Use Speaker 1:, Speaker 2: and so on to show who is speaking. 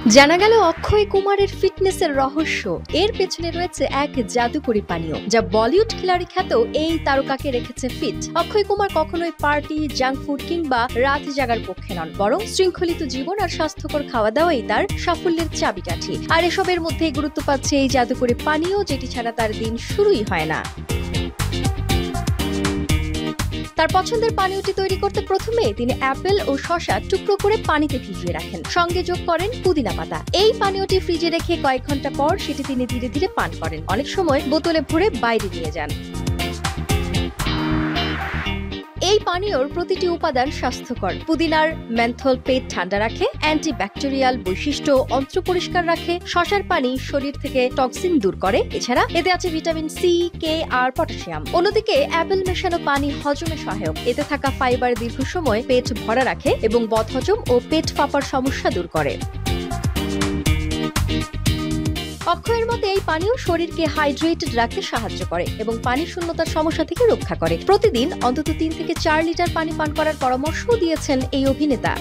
Speaker 1: জানা গেল অক্ষয় কুমারের ফিটনেসের রহস্য। এর পেছনে রয়েছে এক জাদুকরি পানীয় যা বলিউড খিলাড়ি খ্যাত এই তারকাকে রেখেছে ফিট। অক্ষয় কুমার কখনোই পার্টি, জাঙ্ক ফুড কিংবা রাত জাগার পক্ষে নন, বরং শৃঙ্খলিত জীবন আর স্বাস্থ্যকর খাওয়া দাওয়াই তার সাফল্যের চাবিকাঠি। আর এসবের মধ্যে গুরুত্ব পাচ্ছে এই জাদুকরি পানীয়, যেটি ছাড়া তার দিন শুরুই হয় না। তার পছন্দের পানীয়টি তৈরি করতে প্রথমে তিনি অ্যাপেল ও শসা টুকরো করে পানিতে ভিজিয়ে রাখেন, সঙ্গে যোগ করেন পুদিনা পাতা। এই পানীয়টি ফ্রিজে রেখে কয়েক ঘন্টা পর সেটি তিনি ধীরে ধীরে পান করেন, অনেক সময় বোতলে ভরে বাইরে নিয়ে যান। এই পানীয়র প্রতিটি উপাদান স্বাস্থ্যকর। পুদিনার মেন্থল পেট ঠান্ডা রাখে, অ্যান্টিব্যাকটেরিয়াল বৈশিষ্ট্য অন্ত্র পরিষ্কার রাখে, শসার পানি শরীর থেকে টক্সিন দূর করে, এছাড়া এতে আছে ভিটামিন সি, কে আর পটাশিয়াম। অন্যদিকে অ্যাপেল মেশানো পানি হজমে সহায়ক, এতে থাকা ফাইবার দীর্ঘ সময় পেট ভরা রাখে এবং বদহজম ও পেট ফাঁপার সমস্যা দূর করে। অক্ষয়ের মতে এই পানীয় শরীরকে হাইড্রেটেড রাখতে সাহায্য করে এবং পানি শূন্যতার সমস্যা থেকে রক্ষা করে। প্রতিদিন অন্তত 3 থেকে 4 লিটার পানি পান করার পরামর্শ দিয়েছেন এই অভিনেতা।